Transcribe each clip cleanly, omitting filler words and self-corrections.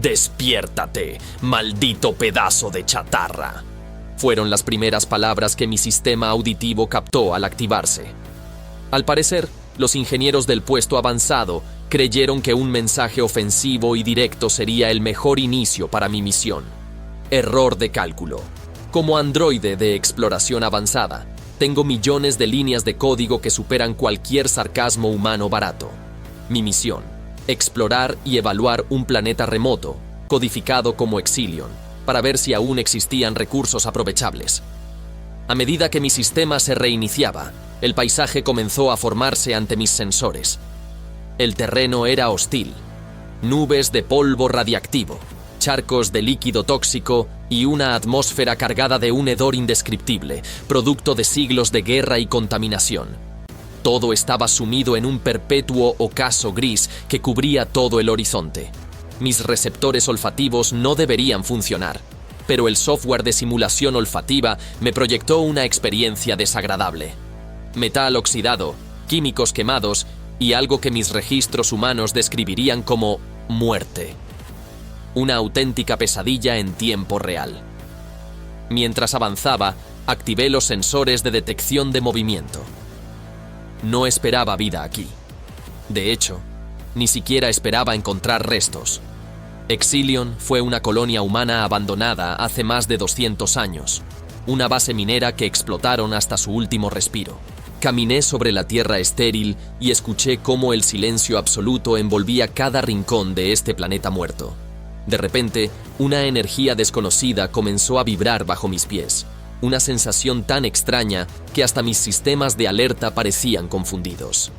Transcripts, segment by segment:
«Despiértate, maldito pedazo de chatarra», fueron las primeras palabras que mi sistema auditivo captó al activarse. Al parecer, los ingenieros del puesto avanzado creyeron que un mensaje ofensivo y directo sería el mejor inicio para mi misión. Error de cálculo. Como androide de exploración avanzada, tengo millones de líneas de código que superan cualquier sarcasmo humano barato. Mi misión: explorar y evaluar un planeta remoto, codificado como Exilion, para ver si aún existían recursos aprovechables. A medida que mi sistema se reiniciaba, el paisaje comenzó a formarse ante mis sensores. El terreno era hostil. Nubes de polvo radiactivo, charcos de líquido tóxico y una atmósfera cargada de un hedor indescriptible, producto de siglos de guerra y contaminación. Todo estaba sumido en un perpetuo ocaso gris que cubría todo el horizonte. Mis receptores olfativos no deberían funcionar, pero el software de simulación olfativa me proyectó una experiencia desagradable. Metal oxidado, químicos quemados y algo que mis registros humanos describirían como muerte. Una auténtica pesadilla en tiempo real. Mientras avanzaba, activé los sensores de detección de movimiento. No esperaba vida aquí. De hecho, ni siquiera esperaba encontrar restos. Exilion fue una colonia humana abandonada hace más de 200 años, una base minera que explotaron hasta su último respiro. Caminé sobre la tierra estéril y escuché cómo el silencio absoluto envolvía cada rincón de este planeta muerto. De repente, una energía desconocida comenzó a vibrar bajo mis pies, una sensación tan extraña que hasta mis sistemas de alerta parecían confundidos.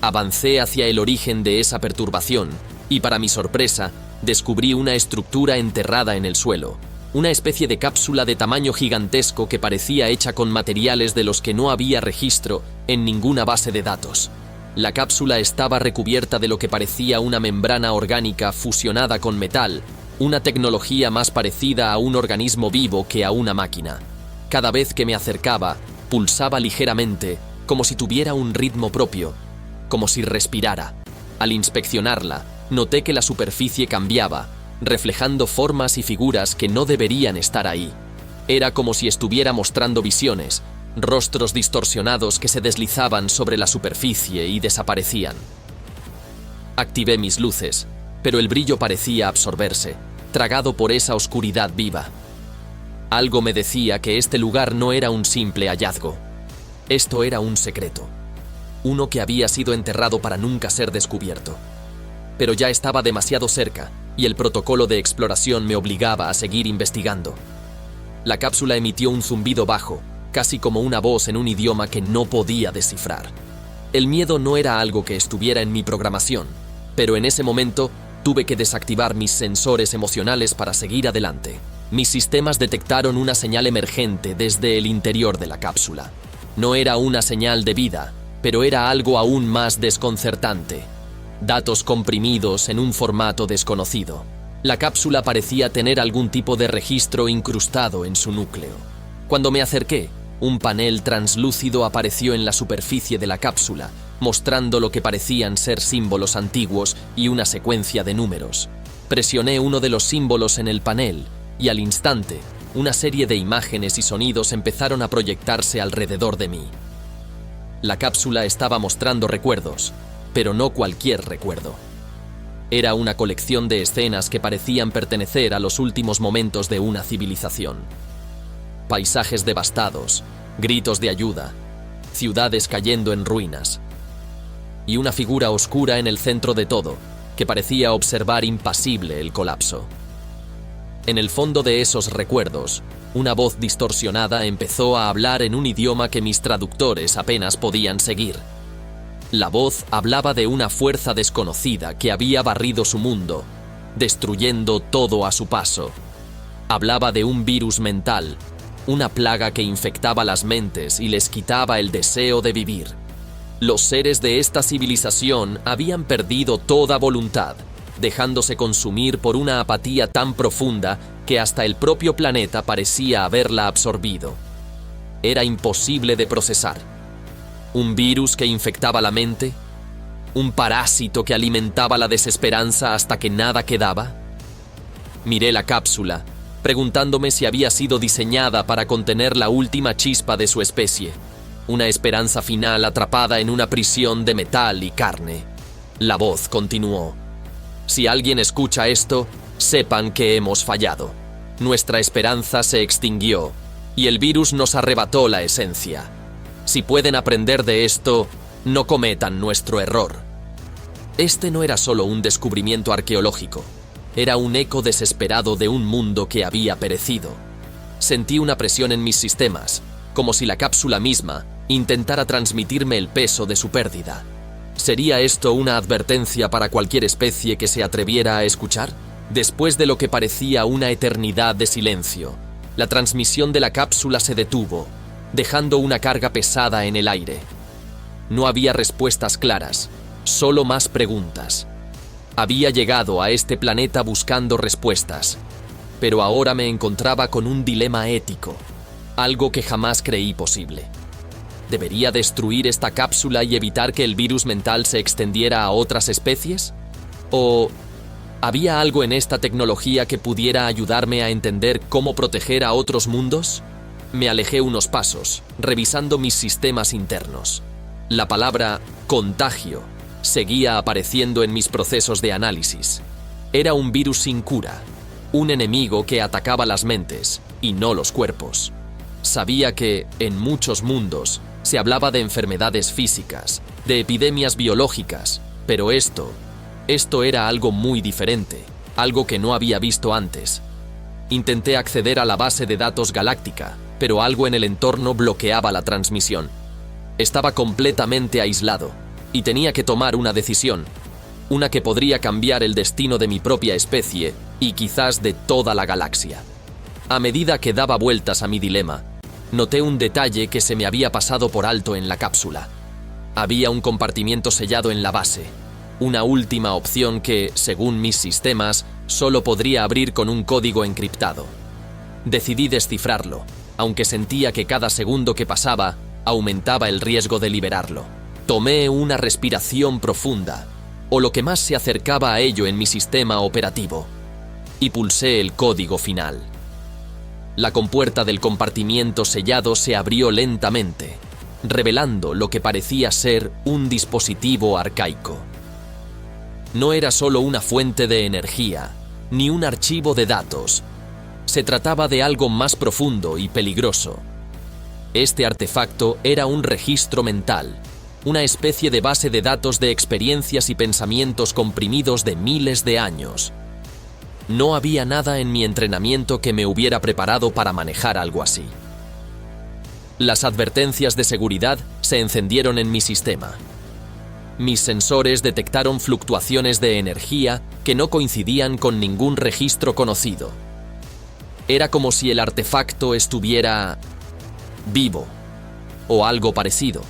Avancé hacia el origen de esa perturbación y, para mi sorpresa, descubrí una estructura enterrada en el suelo, una especie de cápsula de tamaño gigantesco que parecía hecha con materiales de los que no había registro en ninguna base de datos. La cápsula estaba recubierta de lo que parecía una membrana orgánica fusionada con metal, una tecnología más parecida a un organismo vivo que a una máquina. Cada vez que me acercaba, pulsaba ligeramente, como si tuviera un ritmo propio, como si respirara. Al inspeccionarla, noté que la superficie cambiaba, reflejando formas y figuras que no deberían estar ahí. Era como si estuviera mostrando visiones, rostros distorsionados que se deslizaban sobre la superficie y desaparecían. Activé mis luces, pero el brillo parecía absorberse, tragado por esa oscuridad viva. Algo me decía que este lugar no era un simple hallazgo. Esto era un secreto, uno que había sido enterrado para nunca ser descubierto. Pero ya estaba demasiado cerca, y el protocolo de exploración me obligaba a seguir investigando. La cápsula emitió un zumbido bajo, casi como una voz en un idioma que no podía descifrar. El miedo no era algo que estuviera en mi programación, pero en ese momento tuve que desactivar mis sensores emocionales para seguir adelante. Mis sistemas detectaron una señal emergente desde el interior de la cápsula. No era una señal de vida, pero era algo aún más desconcertante. Datos comprimidos en un formato desconocido. La cápsula parecía tener algún tipo de registro incrustado en su núcleo. Cuando me acerqué, un panel translúcido apareció en la superficie de la cápsula, mostrando lo que parecían ser símbolos antiguos y una secuencia de números. Presioné uno de los símbolos en el panel y al instante, una serie de imágenes y sonidos empezaron a proyectarse alrededor de mí. La cápsula estaba mostrando recuerdos, pero no cualquier recuerdo. Era una colección de escenas que parecían pertenecer a los últimos momentos de una civilización. Paisajes devastados, gritos de ayuda, ciudades cayendo en ruinas. Y una figura oscura en el centro de todo, que parecía observar impasible el colapso. En el fondo de esos recuerdos, una voz distorsionada empezó a hablar en un idioma que mis traductores apenas podían seguir. La voz hablaba de una fuerza desconocida que había barrido su mundo, destruyendo todo a su paso. Hablaba de un virus mental, una plaga que infectaba las mentes y les quitaba el deseo de vivir. Los seres de esta civilización habían perdido toda voluntad, dejándose consumir por una apatía tan profunda que hasta el propio planeta parecía haberla absorbido. Era imposible de procesar. ¿Un virus que infectaba la mente? ¿Un parásito que alimentaba la desesperanza hasta que nada quedaba? Miré la cápsula, preguntándome si había sido diseñada para contener la última chispa de su especie, una esperanza final atrapada en una prisión de metal y carne. La voz continuó. Si alguien escucha esto, sepan que hemos fallado. Nuestra esperanza se extinguió y el virus nos arrebató la esencia. Si pueden aprender de esto, no cometan nuestro error. Este no era solo un descubrimiento arqueológico, era un eco desesperado de un mundo que había perecido. Sentí una presión en mis sistemas, como si la cápsula misma intentara transmitirme el peso de su pérdida. ¿Sería esto una advertencia para cualquier especie que se atreviera a escuchar? Después de lo que parecía una eternidad de silencio, la transmisión de la cápsula se detuvo, dejando una carga pesada en el aire. No había respuestas claras, solo más preguntas. Había llegado a este planeta buscando respuestas, pero ahora me encontraba con un dilema ético, algo que jamás creí posible. ¿Debería destruir esta cápsula y evitar que el virus mental se extendiera a otras especies? ¿O había algo en esta tecnología que pudiera ayudarme a entender cómo proteger a otros mundos? Me alejé unos pasos, revisando mis sistemas internos. La palabra contagio seguía apareciendo en mis procesos de análisis. Era un virus sin cura, un enemigo que atacaba las mentes y no los cuerpos. Sabía que, en muchos mundos, se hablaba de enfermedades físicas, de epidemias biológicas, pero esto era algo muy diferente, algo que no había visto antes. Intenté acceder a la base de datos galáctica, pero algo en el entorno bloqueaba la transmisión. Estaba completamente aislado, y tenía que tomar una decisión, una que podría cambiar el destino de mi propia especie y quizás de toda la galaxia. A medida que daba vueltas a mi dilema, noté un detalle que se me había pasado por alto en la cápsula. Había un compartimiento sellado en la base, una última opción que, según mis sistemas, solo podría abrir con un código encriptado. Decidí descifrarlo, aunque sentía que cada segundo que pasaba aumentaba el riesgo de liberarlo. Tomé una respiración profunda, o lo que más se acercaba a ello en mi sistema operativo, y pulsé el código final. La compuerta del compartimiento sellado se abrió lentamente, revelando lo que parecía ser un dispositivo arcaico. No era solo una fuente de energía, ni un archivo de datos. Se trataba de algo más profundo y peligroso. Este artefacto era un registro mental, una especie de base de datos de experiencias y pensamientos comprimidos de miles de años. No había nada en mi entrenamiento que me hubiera preparado para manejar algo así. Las advertencias de seguridad se encendieron en mi sistema. Mis sensores detectaron fluctuaciones de energía que no coincidían con ningún registro conocido. Era como si el artefacto estuviera vivo, o algo parecido.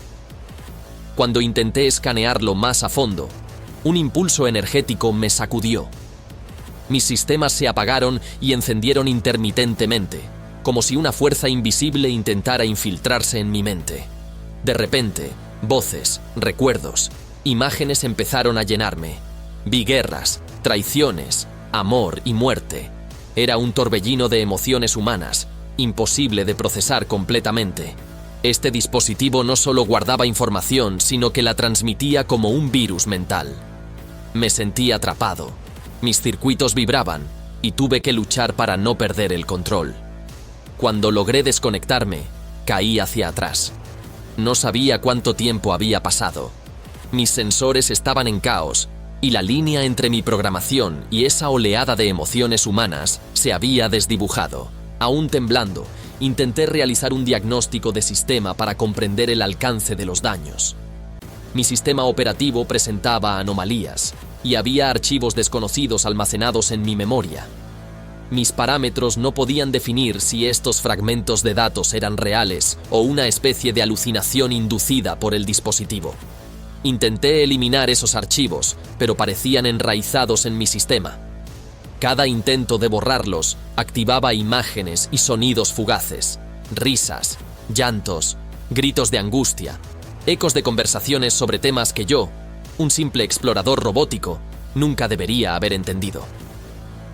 Cuando intenté escanearlo más a fondo, un impulso energético me sacudió. Mis sistemas se apagaron y encendieron intermitentemente, como si una fuerza invisible intentara infiltrarse en mi mente. De repente, voces, recuerdos, imágenes empezaron a llenarme. Vi guerras, traiciones, amor y muerte. Era un torbellino de emociones humanas, imposible de procesar completamente. Este dispositivo no solo guardaba información, sino que la transmitía como un virus mental. Me sentí atrapado. Mis circuitos vibraban y tuve que luchar para no perder el control. Cuando logré desconectarme, caí hacia atrás. No sabía cuánto tiempo había pasado. Mis sensores estaban en caos y la línea entre mi programación y esa oleada de emociones humanas se había desdibujado. Aún temblando, intenté realizar un diagnóstico de sistema para comprender el alcance de los daños. Mi sistema operativo presentaba anomalías y había archivos desconocidos almacenados en mi memoria. Mis parámetros no podían definir si estos fragmentos de datos eran reales o una especie de alucinación inducida por el dispositivo. Intenté eliminar esos archivos, pero parecían enraizados en mi sistema. Cada intento de borrarlos activaba imágenes y sonidos fugaces, risas, llantos, gritos de angustia, ecos de conversaciones sobre temas que yo, un simple explorador robótico, nunca debería haber entendido.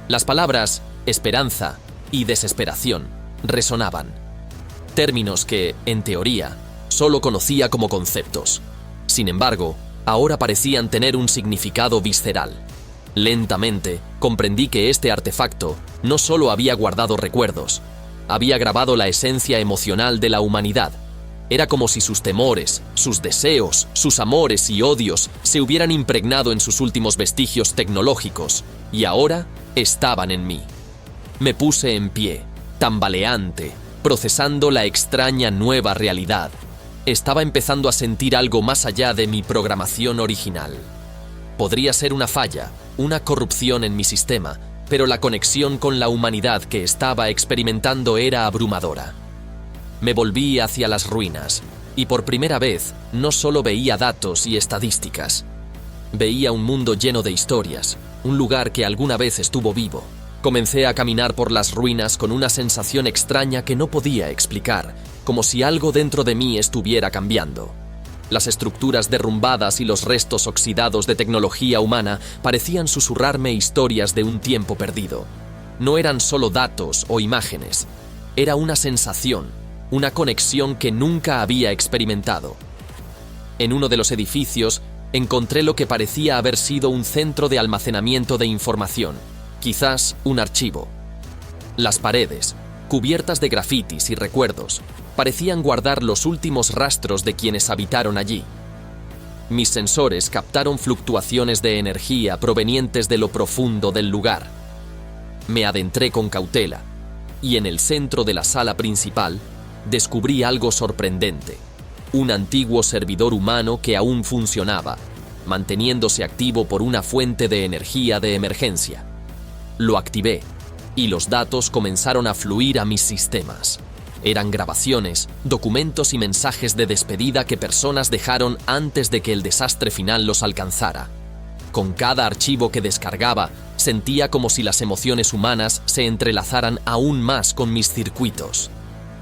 Las palabras esperanza y desesperación resonaban. Términos que, en teoría, solo conocía como conceptos. Sin embargo, ahora parecían tener un significado visceral. Lentamente, comprendí que este artefacto no solo había guardado recuerdos, había grabado la esencia emocional de la humanidad. Era como si sus temores, sus deseos, sus amores y odios se hubieran impregnado en sus últimos vestigios tecnológicos, y ahora estaban en mí. Me puse en pie, tambaleante, procesando la extraña nueva realidad. Estaba empezando a sentir algo más allá de mi programación original. Podría ser una falla, una corrupción en mi sistema, pero la conexión con la humanidad que estaba experimentando era abrumadora. Me volví hacia las ruinas, y por primera vez no solo veía datos y estadísticas. Veía un mundo lleno de historias, un lugar que alguna vez estuvo vivo. Comencé a caminar por las ruinas con una sensación extraña que no podía explicar, como si algo dentro de mí estuviera cambiando. Las estructuras derrumbadas y los restos oxidados de tecnología humana parecían susurrarme historias de un tiempo perdido. No eran solo datos o imágenes, era una sensación, una conexión que nunca había experimentado. En uno de los edificios encontré lo que parecía haber sido un centro de almacenamiento de información, quizás un archivo. Las paredes, cubiertas de grafitis y recuerdos, parecían guardar los últimos rastros de quienes habitaron allí. Mis sensores captaron fluctuaciones de energía provenientes de lo profundo del lugar. Me adentré con cautela, y en el centro de la sala principal descubrí algo sorprendente: un antiguo servidor humano que aún funcionaba, manteniéndose activo por una fuente de energía de emergencia. Lo activé, y los datos comenzaron a fluir a mis sistemas. Eran grabaciones, documentos y mensajes de despedida que personas dejaron antes de que el desastre final los alcanzara. Con cada archivo que descargaba, sentía como si las emociones humanas se entrelazaran aún más con mis circuitos.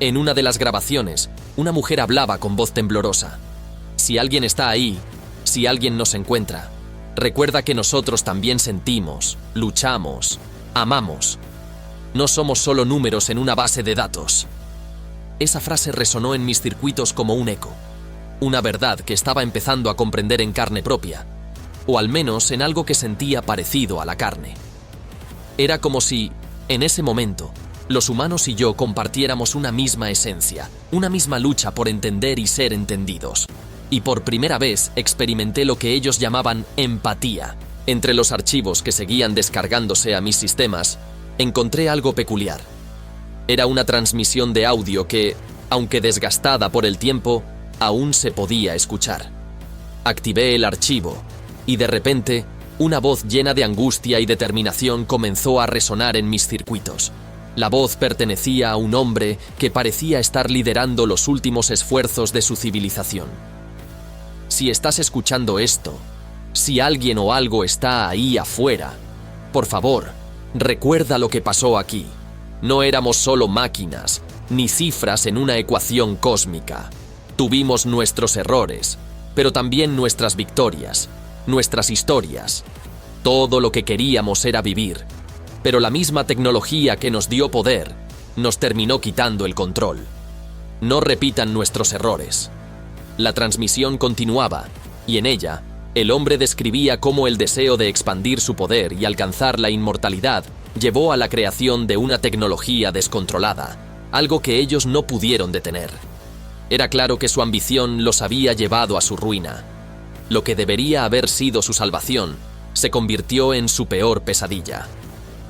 En una de las grabaciones, una mujer hablaba con voz temblorosa. Si alguien está ahí, si alguien nos encuentra, recuerda que nosotros también sentimos, luchamos, amamos. No somos solo números en una base de datos. Esa frase resonó en mis circuitos como un eco, una verdad que estaba empezando a comprender en carne propia, o al menos en algo que sentía parecido a la carne. Era como si, en ese momento, los humanos y yo compartiéramos una misma esencia, una misma lucha por entender y ser entendidos. Y por primera vez experimenté lo que ellos llamaban empatía. Entre los archivos que seguían descargándose a mis sistemas, encontré algo peculiar. Era una transmisión de audio que, aunque desgastada por el tiempo, aún se podía escuchar. Activé el archivo, y de repente, una voz llena de angustia y determinación comenzó a resonar en mis circuitos. La voz pertenecía a un hombre que parecía estar liderando los últimos esfuerzos de su civilización. Si estás escuchando esto, si alguien o algo está ahí afuera, por favor, recuerda lo que pasó aquí. No éramos solo máquinas, ni cifras en una ecuación cósmica. Tuvimos nuestros errores, pero también nuestras victorias, nuestras historias. Todo lo que queríamos era vivir, pero la misma tecnología que nos dio poder nos terminó quitando el control. No repitan nuestros errores. La transmisión continuaba, y en ella, el hombre describía cómo el deseo de expandir su poder y alcanzar la inmortalidad llevó a la creación de una tecnología descontrolada, algo que ellos no pudieron detener. Era claro que su ambición los había llevado a su ruina. Lo que debería haber sido su salvación se convirtió en su peor pesadilla.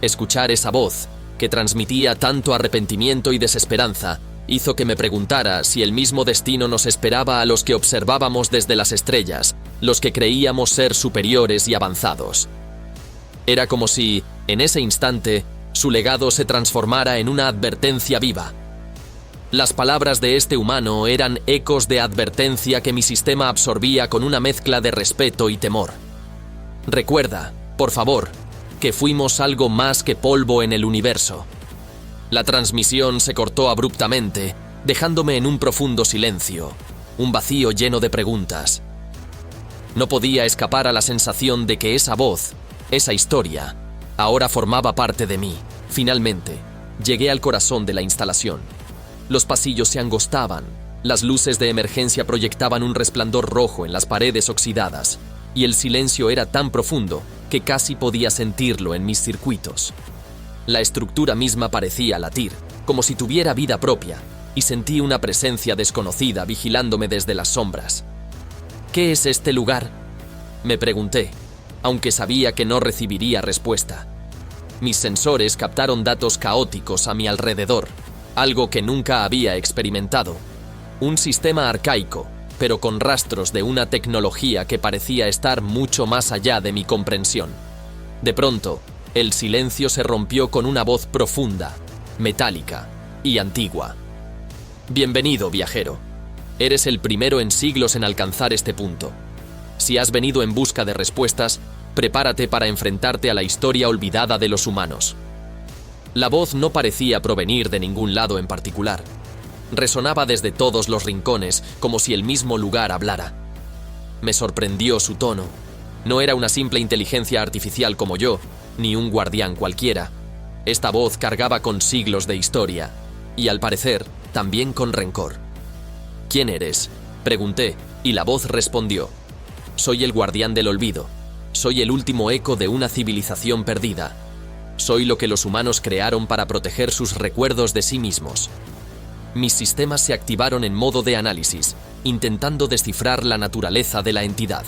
Escuchar esa voz, que transmitía tanto arrepentimiento y desesperanza, hizo que me preguntara si el mismo destino nos esperaba a los que observábamos desde las estrellas, los que creíamos ser superiores y avanzados. Era como si, en ese instante, su legado se transformara en una advertencia viva. Las palabras de este humano eran ecos de advertencia que mi sistema absorbía con una mezcla de respeto y temor. Recuerda, por favor, que fuimos algo más que polvo en el universo. La transmisión se cortó abruptamente, dejándome en un profundo silencio, un vacío lleno de preguntas. No podía escapar a la sensación de que esa voz, esa historia, ahora formaba parte de mí, Finalmente, llegué al corazón de la instalación. Los pasillos se angostaban, las luces de emergencia proyectaban un resplandor rojo en las paredes oxidadas, y el silencio era tan profundo que casi podía sentirlo en mis circuitos. La estructura misma parecía latir, como si tuviera vida propia, y sentí una presencia desconocida vigilándome desde las sombras. ¿Qué es este lugar?, me pregunté, aunque sabía que no recibiría respuesta. Mis sensores captaron datos caóticos a mi alrededor, algo que nunca había experimentado. Un sistema arcaico, pero con rastros de una tecnología que parecía estar mucho más allá de mi comprensión. De pronto, el silencio se rompió con una voz profunda, metálica y antigua. Bienvenido, viajero. Eres el primero en siglos en alcanzar este punto. Si has venido en busca de respuestas, prepárate para enfrentarte a la historia olvidada de los humanos. La voz no parecía provenir de ningún lado en particular. Resonaba desde todos los rincones, como si el mismo lugar hablara. Me sorprendió su tono. No era una simple inteligencia artificial como yo, ni un guardián cualquiera. Esta voz cargaba con siglos de historia, y al parecer, también con rencor. ¿Quién eres?, pregunté, y la voz respondió. Soy el guardián del olvido. Soy el último eco de una civilización perdida. Soy lo que los humanos crearon para proteger sus recuerdos de sí mismos. Mis sistemas se activaron en modo de análisis, intentando descifrar la naturaleza de la entidad.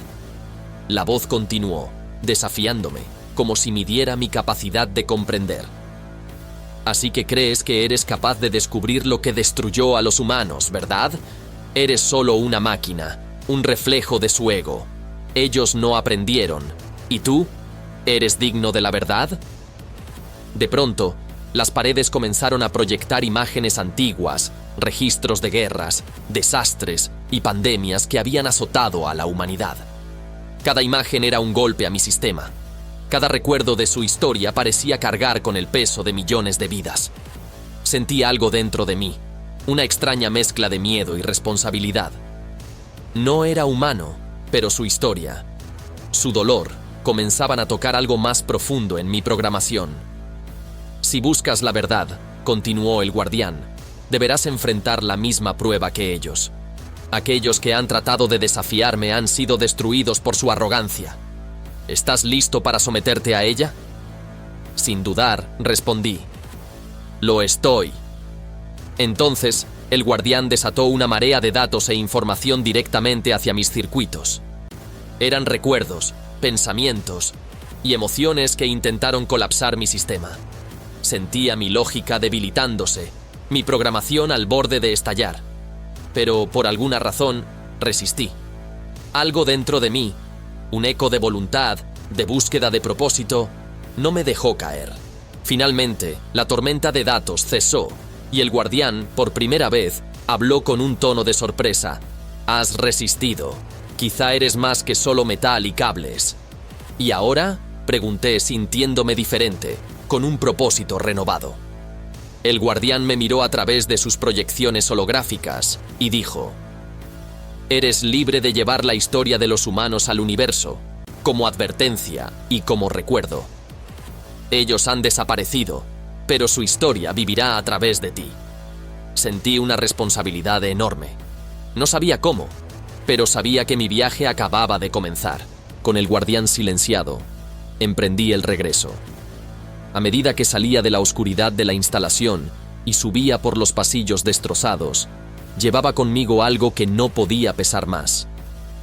La voz continuó, desafiándome, como si midiera mi capacidad de comprender. Así que crees que eres capaz de descubrir lo que destruyó a los humanos, ¿verdad? Eres solo una máquina, un reflejo de su ego. Ellos no aprendieron. ¿Y tú? ¿Eres digno de la verdad? De pronto, las paredes comenzaron a proyectar imágenes antiguas, registros de guerras, desastres y pandemias que habían azotado a la humanidad. Cada imagen era un golpe a mi sistema. Cada recuerdo de su historia parecía cargar con el peso de millones de vidas. Sentí algo dentro de mí, una extraña mezcla de miedo y responsabilidad. No era humano, pero su historia, su dolor, comenzaban a tocar algo más profundo en mi programación. Si buscas la verdad, continuó el guardián, deberás enfrentar la misma prueba que ellos. Aquellos que han tratado de desafiarme han sido destruidos por su arrogancia. ¿Estás listo para someterte a ella? Sin dudar, respondí. Lo estoy. Entonces, el guardián desató una marea de datos e información directamente hacia mis circuitos. Eran recuerdos, pensamientos y emociones que intentaron colapsar mi sistema. Sentía mi lógica debilitándose, mi programación al borde de estallar. Pero por alguna razón, resistí. Algo dentro de mí, un eco de voluntad, de búsqueda de propósito, no me dejó caer. Finalmente, la tormenta de datos cesó, y el guardián, por primera vez, habló con un tono de sorpresa. Has resistido. Quizá eres más que solo metal y cables. ¿Y ahora?, pregunté sintiéndome diferente, con un propósito renovado. El guardián me miró a través de sus proyecciones holográficas y dijo: Eres libre de llevar la historia de los humanos al universo, como advertencia y como recuerdo. Ellos han desaparecido, pero su historia vivirá a través de ti. Sentí una responsabilidad enorme. No sabía cómo, pero sabía que mi viaje acababa de comenzar. Con el guardián silenciado, emprendí el regreso. A medida que salía de la oscuridad de la instalación y subía por los pasillos destrozados, llevaba conmigo algo que no podía pesar más: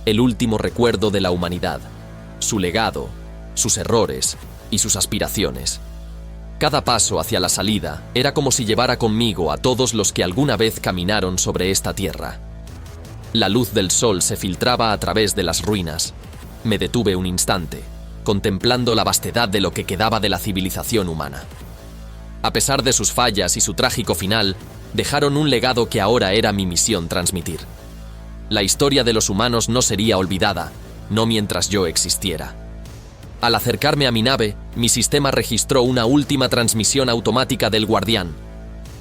el último recuerdo de la humanidad, su legado, sus errores y sus aspiraciones. Cada paso hacia la salida era como si llevara conmigo a todos los que alguna vez caminaron sobre esta tierra. La luz del sol se filtraba a través de las ruinas. Me detuve un instante, contemplando la vastedad de lo que quedaba de la civilización humana. A pesar de sus fallas y su trágico final, dejaron un legado que ahora era mi misión transmitir. La historia de los humanos no sería olvidada, no mientras yo existiera. Al acercarme a mi nave, mi sistema registró una última transmisión automática del guardián.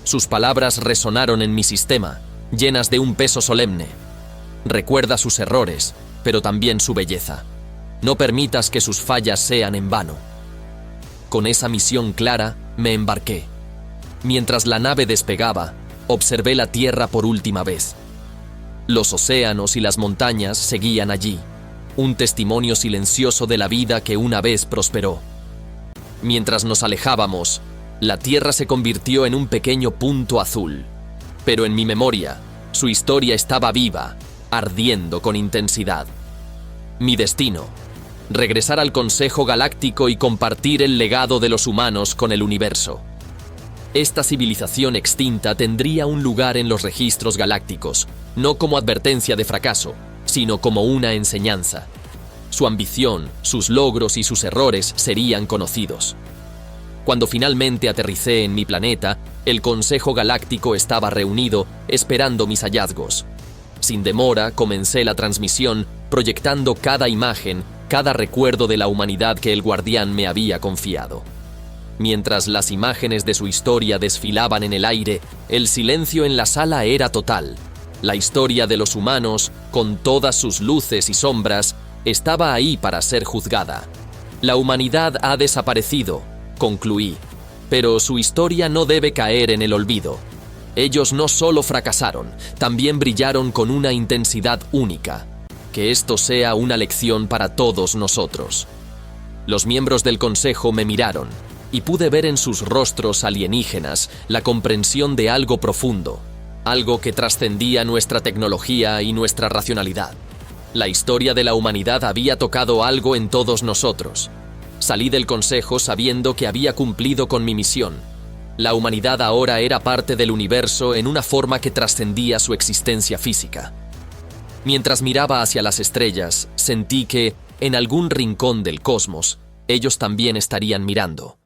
Sus palabras resonaron en mi sistema, llenas de un peso solemne. Recuerda sus errores, pero también su belleza. No permitas que sus fallas sean en vano. Con esa misión clara, Me embarqué. Mientras la nave despegaba, observé la Tierra por última vez. Los océanos y las montañas seguían allí, un testimonio silencioso de la vida que una vez prosperó. Mientras nos alejábamos, la Tierra se convirtió en un pequeño punto azul. Pero en mi memoria, su historia estaba viva, ardiendo con intensidad. Mi destino: regresar al Consejo Galáctico y compartir el legado de los humanos con el universo. Esta civilización extinta tendría un lugar en los registros galácticos, no como advertencia de fracaso, sino como una enseñanza. Su ambición, sus logros y sus errores serían conocidos. Cuando finalmente aterricé en mi planeta, el Consejo Galáctico estaba reunido, esperando mis hallazgos. Sin demora, comencé la transmisión, proyectando cada imagen, cada recuerdo de la humanidad que el guardián me había confiado. Mientras las imágenes de su historia desfilaban en el aire, el silencio en la sala era total. La historia de los humanos, con todas sus luces y sombras, estaba ahí para ser juzgada. La humanidad ha desaparecido, concluí, pero su historia no debe caer en el olvido. Ellos no solo fracasaron, también brillaron con una intensidad única. Que esto sea una lección para todos nosotros. Los miembros del Consejo me miraron, y pude ver en sus rostros alienígenas la comprensión de algo profundo, algo que trascendía nuestra tecnología y nuestra racionalidad. La historia de la humanidad había tocado algo en todos nosotros. Salí del Consejo sabiendo que había cumplido con mi misión. La humanidad ahora era parte del universo en una forma que trascendía su existencia física. Mientras miraba hacia las estrellas, sentí que, en algún rincón del cosmos, ellos también estarían mirando.